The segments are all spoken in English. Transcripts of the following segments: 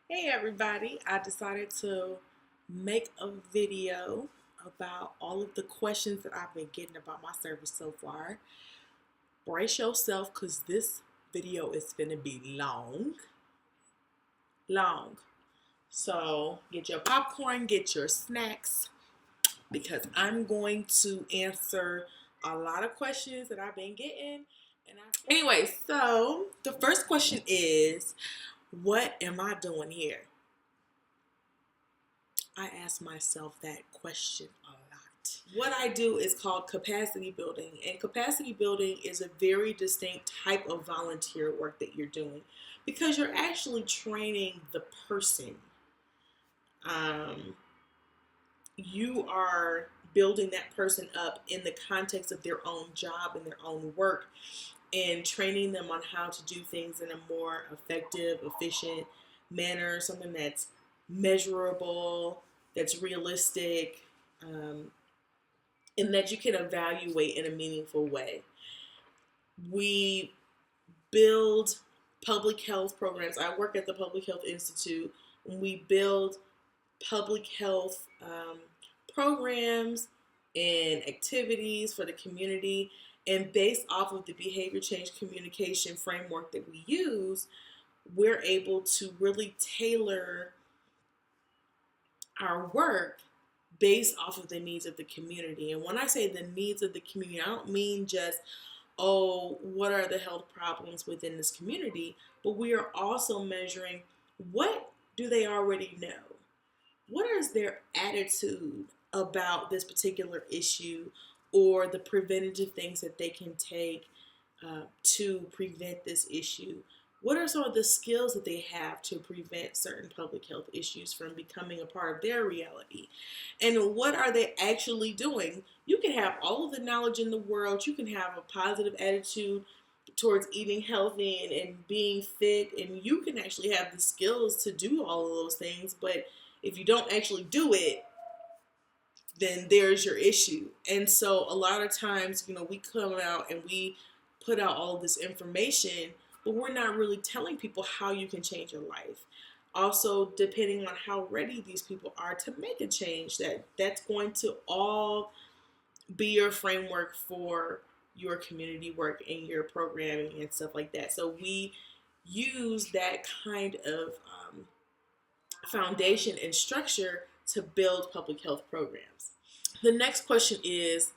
Hey everybody, I decided to make a video about all of the questions that I've been getting about my service so far. Brace yourself because this video is going to be long. So get your popcorn, get your snacks because I'm going to answer a lot of questions that I've been getting. Anyway, so the first question is, what am I doing here? I ask myself that question a lot. What I do is called capacity building, and capacity building is a very distinct type of volunteer work that you're doing because you're actually training the person. Um, you are building that person up in the context of their own job and their own work and training them on how to do things in a more effective, efficient manner, something that's measurable, that's realistic, um, and that you can evaluate in a meaningful way. We build public health programs. I work at the Public Health Institute. We build public health programs and activities for the community. And based off of the behavior change communication framework that we use, we're able to really tailor our work based off of the needs of the community. And when I say the needs of the community, I don't mean just, oh, what are the health problems within this community, but we are also measuring what do they already know? What is their attitude about this particular issue or the preventative things that they can take to prevent this issue? What are some of the skills that they have to prevent certain public health issues from becoming a part of their reality? And what are they actually doing? You can have all of the knowledge in the world, you can have a positive attitude towards eating healthy and being fit, and you can actually have the skills to do all of those things, but if you don't actually do it, then there's your issue. And so a lot of times, we come out and we put out all of this information, but we're not really telling people how you can change your life. Also, depending on how ready these people are to make a change, that's going to all be your framework for your community work and your programming and stuff like that. So we use that kind of foundation and structure to build public health programs. The next question is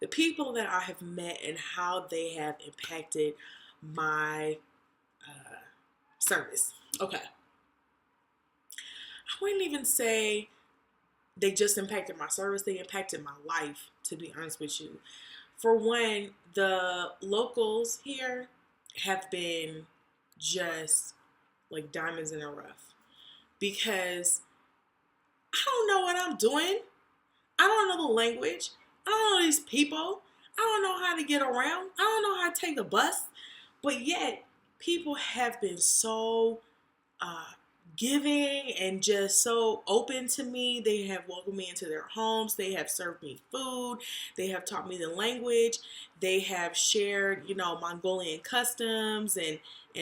the people that I have met and how they have impacted my service. Okay. I wouldn't even say they just impacted my service, they impacted my life, to be honest with you. For one, the locals here have been just like diamonds in the rough because I don't know what I'm doing. I don't know the language. I don't know these people. I don't know how to get around. I don't know how to take a bus. But yet, people have been so uh, giving and just so open to me. They have welcomed me into their homes. They have served me food. They have taught me the language. They have shared, Mongolian customs and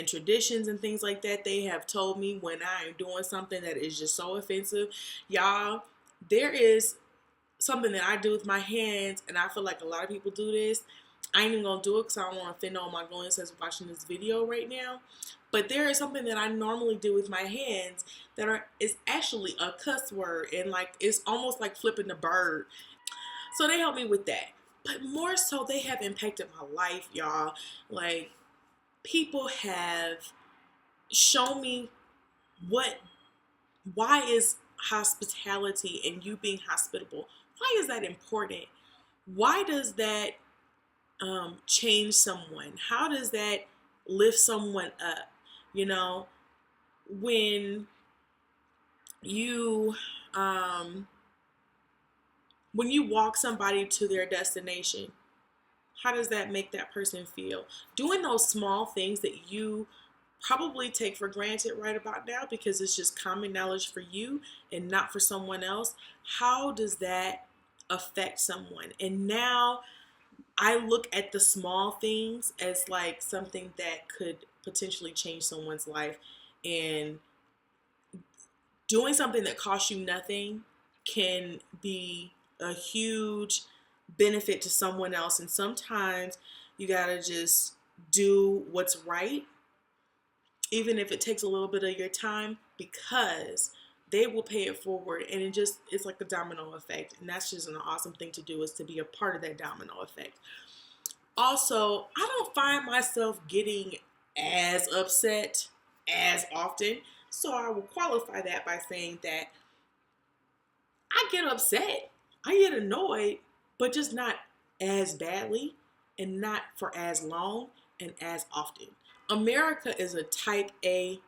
traditions and things like that. They have told me when I am doing something that is just so offensive. Y'all, there is something that I do with my hands, and I feel like a lot of people do this. I ain't even gonna do it because I don't want to offend all my Mongolians that's watching this video right now. But there is something that I normally do with my hands that is actually a cuss word, and like it's almost like flipping the bird. So they help me with that. But more so, they have impacted my life, y'all. Like people have shown me what, why is hospitality and you being hospitable, why is that important? Why does that change someone? How does that lift someone up? You know, when you um, when you walk somebody to their destination, how does that make that person feel? Doing those small things that you probably take for granted right about now because it's just common knowledge for you and not for someone else. How does that affect someone? And now I look at the small things as like something that could potentially change someone's life. And doing something that costs you nothing can be a huge benefit to someone else. And sometimes you gotta just do what's right, even if it takes a little bit of your time, because they will pay it forward. And it's like a domino effect. And that's just an awesome thing to do, is to be a part of that domino effect. Also, I don't find myself getting as upset as often. So I will qualify that by saying that I get upset, I get annoyed, but just not as badly and not for as long and as often. America is a type A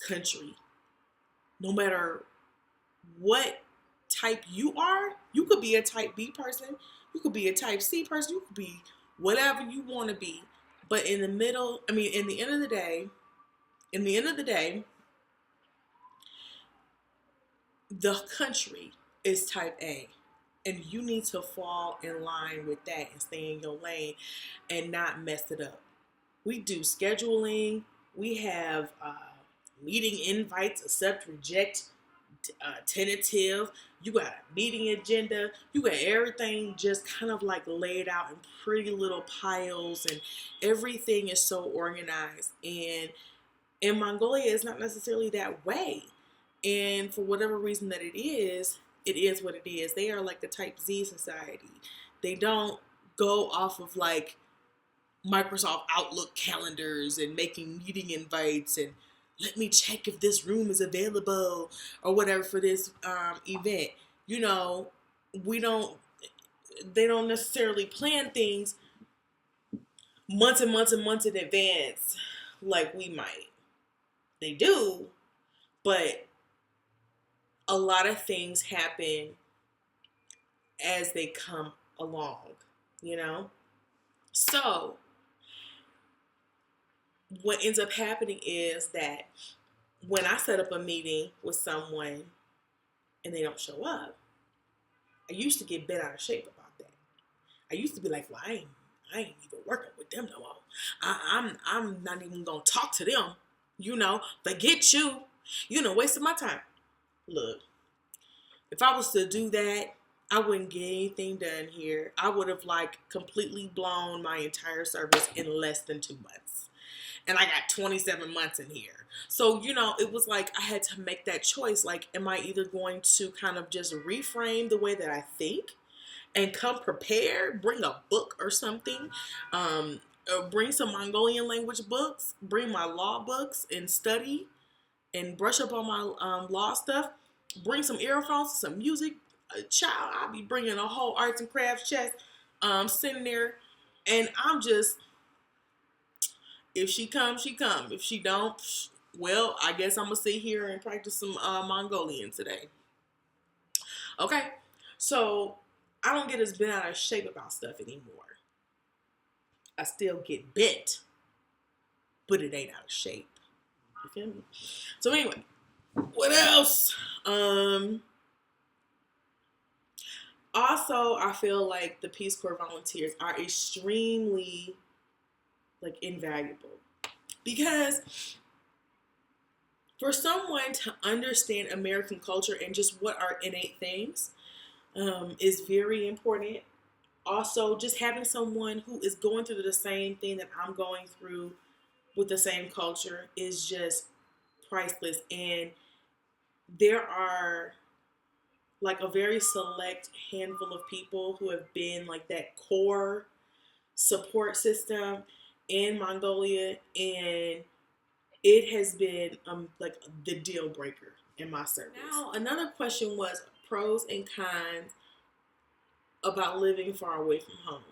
country. No matter what type you are, you could be a type B person, you could be a type C person, you could be whatever you want to be. But in the middle, I mean, in the end of the day, the country is type A. And you need to fall in line with that and stay in your lane and not mess it up. We do scheduling. We have meeting invites, accept, reject, tentative. You got a meeting agenda. You got everything just kind of like laid out in pretty little piles, and everything is so organized. And in Mongolia, it's not necessarily that way. And for whatever reason that it is what it is. They are like the type Z society. They don't go off of like Microsoft Outlook calendars and making meeting invites and let me check if this room is available or whatever for this event. You know, they don't necessarily plan things months and months and months in advance like we might. They do, but a lot of things happen as they come along, you know? So, what ends up happening is that when I set up a meeting with someone and they don't show up, I used to get bent out of shape about that. I used to be like, well, I ain't even working with them no more. I'm not even gonna talk to them. You know, forget you. You know, wasting my time. Look, if I was to do that, I wouldn't get anything done here. I would have like completely blown my entire service in less than 2 months. And I got 27 months in here. So, you know, it was like I had to make that choice. Like, am I either going to kind of just reframe the way that I think and come prepared, bring a book or something, bring some Mongolian language books, bring my law books and study and brush up on my law stuff, bring some earphones, some music. Child, I'll be bringing a whole arts and crafts chest, sitting there, and I'm just, if she comes, she come. If she don't, well, I guess I'm gonna sit here and practice some Mongolian today. Okay, so I don't get as bent out of shape about stuff anymore. I still get bent, but it ain't out of shape. You feel me? So anyway, what else? Also, I feel like the Peace Corps volunteers are extremely like invaluable, because for someone to understand American culture and just what are innate things is very important. Also, just having someone who is going through the same thing that I'm going through with the same culture is just priceless. And there are like a very select handful of people who have been like that core support system in Mongolia, and it has been like the deal breaker in my service. Now, another question was pros and cons about living far away from home.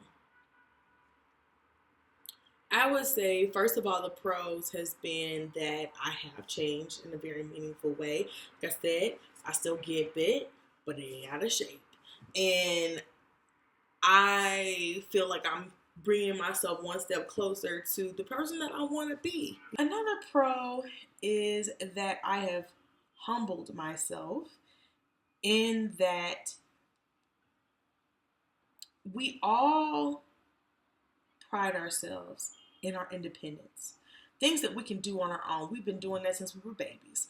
I would say, first of all, the pros has been that I have changed in a very meaningful way. Like I said, I still get bit, but it ain't out of shape. And I feel like I'm bringing myself one step closer to the person that I want to be. Another pro is that I have humbled myself in that we all pride ourselves in our independence. Things that we can do on our own. We've been doing that since we were babies.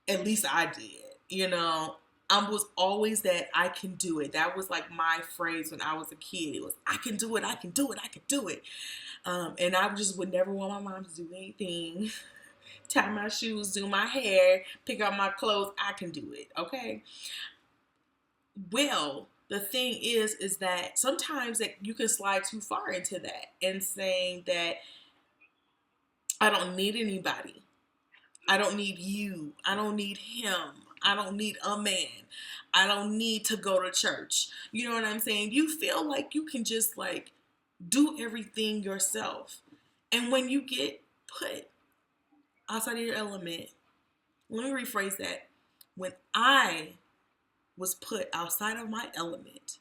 At least I did. You know, I was always that I can do it. That was like my phrase when I was a kid. It was, I can do it, I can do it, I can do it. And I just would never want my mom to do anything. Tie my shoes, do my hair, pick out my clothes. I can do it, okay? Well, the thing is that sometimes that you can slide too far into that and saying that I don't need anybody. I don't need you. I don't need him. I don't need a man. I don't need to go to church. You know what I'm saying? You feel like you can just like do everything yourself. And when you get put outside of your element, let me rephrase that. When I was put outside of my element,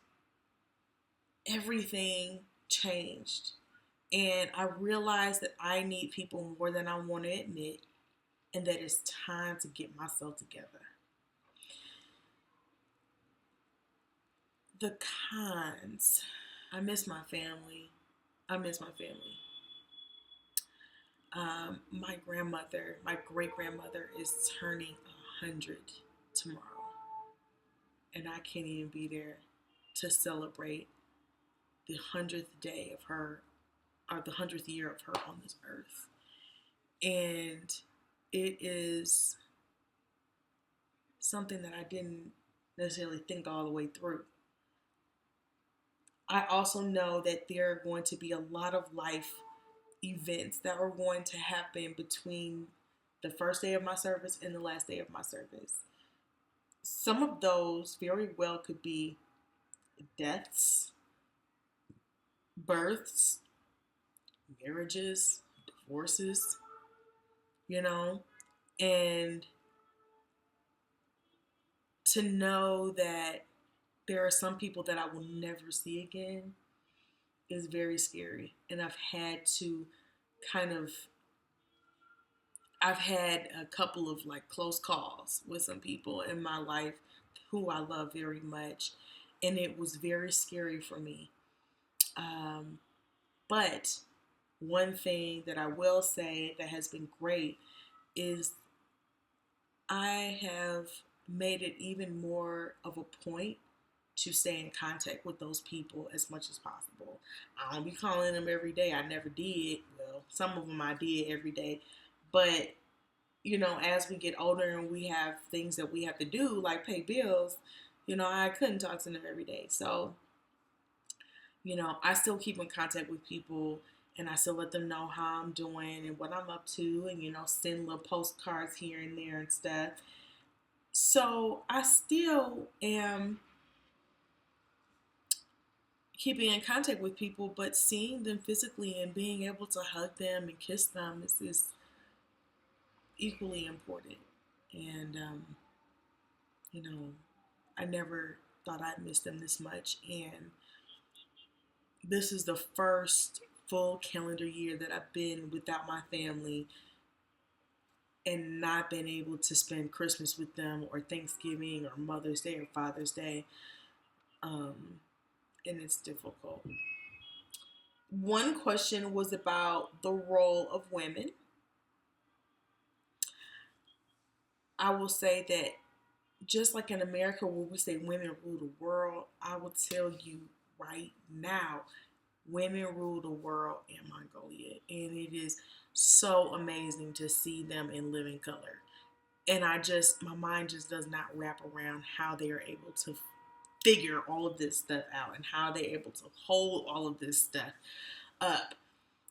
everything changed. And I realized that I need people more than I want to admit, and that it's time to get myself together. The cons. I miss my family. I miss my family. My grandmother, my great-grandmother is turning 100 tomorrow. And I can't even be there to celebrate the 100th day of her, or the 100th year of her on this earth. And it is something that I didn't necessarily think all the way through. I also know that there are going to be a lot of life events that are going to happen between the first day of my service and the last day of my service. Some of those very well could be deaths, births, marriages, divorces, you know, and to know that there are some people that I will never see again is very scary. And I've had a couple of like close calls with some people in my life who I love very much. And it was very scary for me. But one thing that I will say that has been great is I have made it even more of a point to stay in contact with those people as much as possible. I don't be calling them every day. I never did. Well, some of them I did every day. But, you know, as we get older and we have things that we have to do, like pay bills, you know, I couldn't talk to them every day. So, you know, I still keep in contact with people, and I still let them know how I'm doing and what I'm up to, and, you know, send little postcards here and there and stuff. So I still am keeping in contact with people, but seeing them physically and being able to hug them and kiss them is equally important. And, you know, I never thought I'd miss them this much. And this is the first full calendar year that I've been without my family and not been able to spend Christmas with them, or Thanksgiving, or Mother's Day, or Father's Day. And it's difficult. One question was about the role of women. I will say that just like in America where we say women rule the world, I will tell you right now, women rule the world in Mongolia. And it is so amazing to see them in living color. And my mind just does not wrap around how they are able to figure all of this stuff out and how they're able to hold all of this stuff up.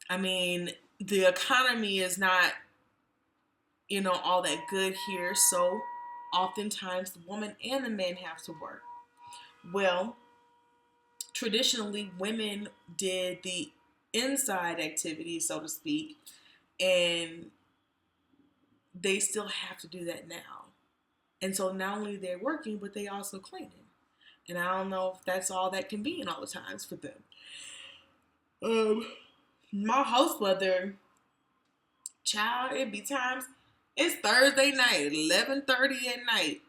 I mean, the economy is not, you know, all that good here. So oftentimes the woman and the man have to work. Well, traditionally women did the inside activities, so to speak, and they still have to do that now. And so not only they're working, but they also cleaning. And I don't know if that's all that can be in all the times for them. My host mother, child, it be times, it's Thursday night, 11:30 at night.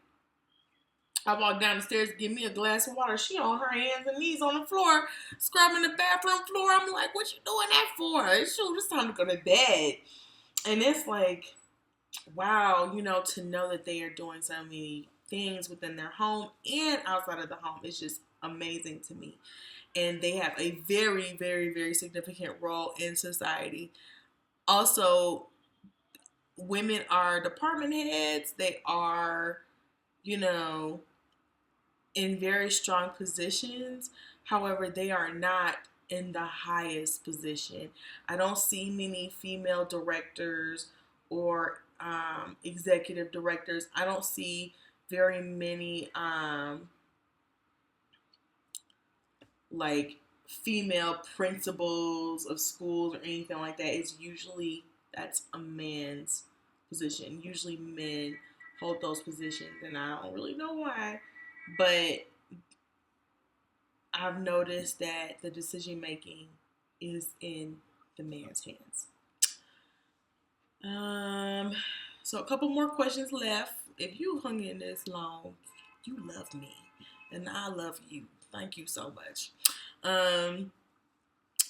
I walk down the stairs to get me a glass of water. She on her hands and knees on the floor, scrubbing the bathroom floor. I'm like, what you doing that for? Shoot, it's time to go to bed. And it's like wow, to know that they are doing so many things within their home and outside of the home is just amazing to me. And they have a very, very, very significant role in society. Also, women are department heads. They are, you know, in very strong positions. However, they are not in the highest position. I don't see many female directors or executive directors. I don't see very many like female principals of schools or anything like that. It's usually that's a man's position. Usually men hold those positions, and I don't really know why, but I've noticed that the decision making is in the man's hands. Um, so a couple more questions left. If you hung in this long, you love me, and I love you. Thank you so much. Um,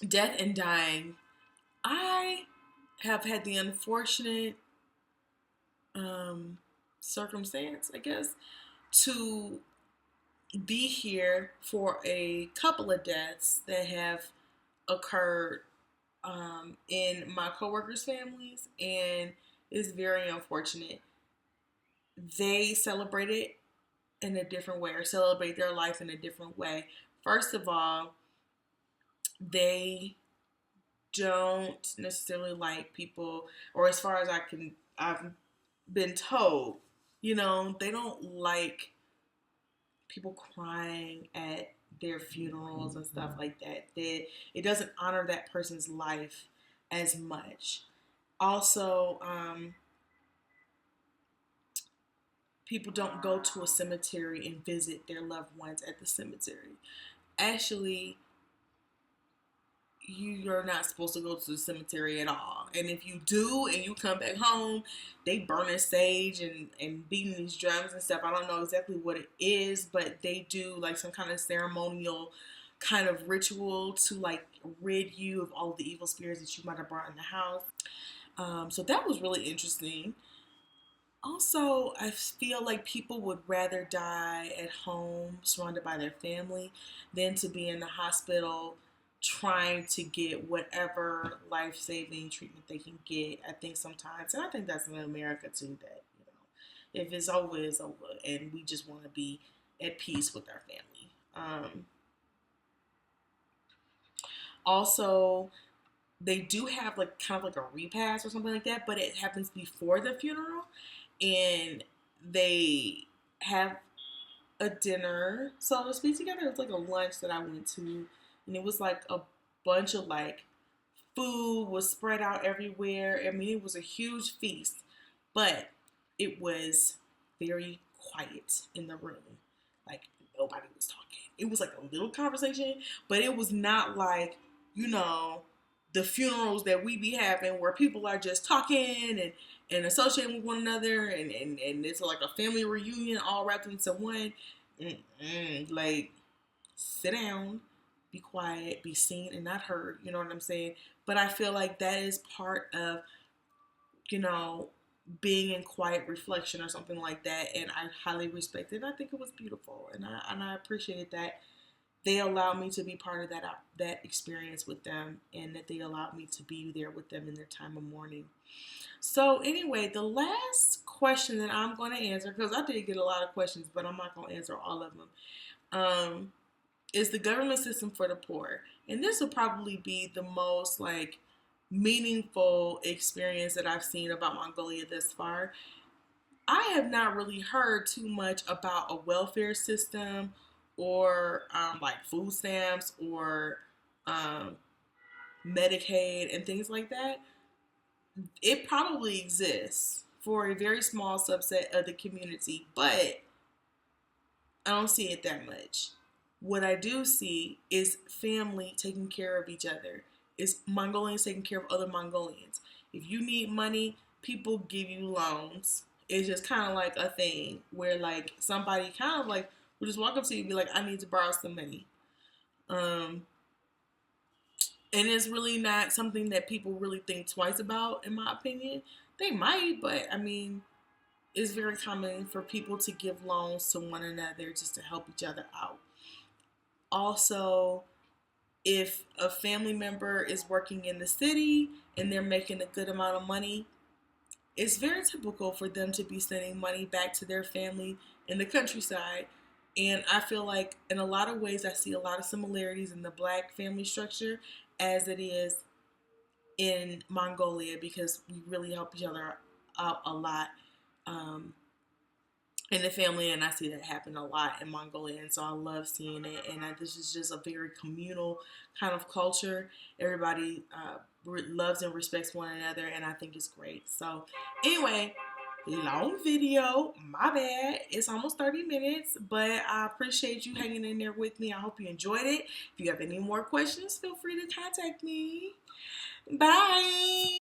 Death and dying. I have had the unfortunate um, circumstance, I guess, to be here for a couple of deaths that have occurred in my coworkers' families, and it's very unfortunate. They celebrate it in a different way, or celebrate their life in a different way. First of all, they don't necessarily like people, or as far as I've been told, they don't like people crying at their funerals and stuff like that. It doesn't honor that person's life as much. Also, people don't go to a cemetery and visit their loved ones at the cemetery. Actually, you're not supposed to go to the cemetery at all. And if you do and you come back home, they burning sage and beating these drums and stuff. I don't know exactly what it is, but they do like some kind of ceremonial kind of ritual to like rid you of all of the evil spirits that you might have brought in the house. So that was really interesting. Also, I feel like people would rather die at home surrounded by their family than to be in the hospital trying to get whatever life-saving treatment they can get. I think sometimes, and I think that's in America too, that if it's over, it's over, and we just want to be at peace with our family. Also, they do have like kind of like a repast or something like that, but it happens before the funeral, and they have a dinner, so to speak, together. It was like a lunch that I went to, and it was like a bunch of like food was spread out everywhere. I mean, it was a huge feast, but it was very quiet in the room. Like nobody was talking. It was like a little conversation, but it was not like, the funerals that we be having where people are just talking and associating with one another, and it's like a family reunion all wrapped into one. Like, sit down, be quiet, be seen and not heard. You know what I'm saying? But I feel like that is part of, being in quiet reflection or something like that. And I highly respect it. I think it was beautiful, and I appreciated that they allowed me to be part of that experience with them, and that they allowed me to be there with them in their time of mourning. So anyway, the last question that I'm going to answer, because I did get a lot of questions, but I'm not going to answer all of them, is the government system for the poor. And this will probably be the most like meaningful experience that I've seen about Mongolia thus far. I have not really heard too much about a welfare system, or like food stamps, or um, Medicaid and things like that. It probably exists for a very small subset of the community, but I don't see it that much. What I do see is family taking care of each other. Is Mongolians taking care of other Mongolians. If you need money, people give you loans. It's just kind of like a thing where like somebody kind of like will just walk up to you and be like, I need to borrow some money. Um, and it's really not something that people really think twice about, in my opinion. They might, but I mean, it's very common for people to give loans to one another just to help each other out. Also, if a family member is working in the city and they're making a good amount of money, it's very typical for them to be sending money back to their family in the countryside. And I feel like in a lot of ways, I see a lot of similarities in the black family structure as it is in Mongolia, because we really help each other out a lot um, in the family, and I see that happen a lot in Mongolia, and so I love seeing it. And this is just a very communal kind of culture. Everybody loves and respects one another, and I think it's great. So, anyway, long video, my bad. It's almost 30 minutes, but I appreciate you hanging in there with me. I hope you enjoyed it. If you have any more questions, feel free to contact me. Bye.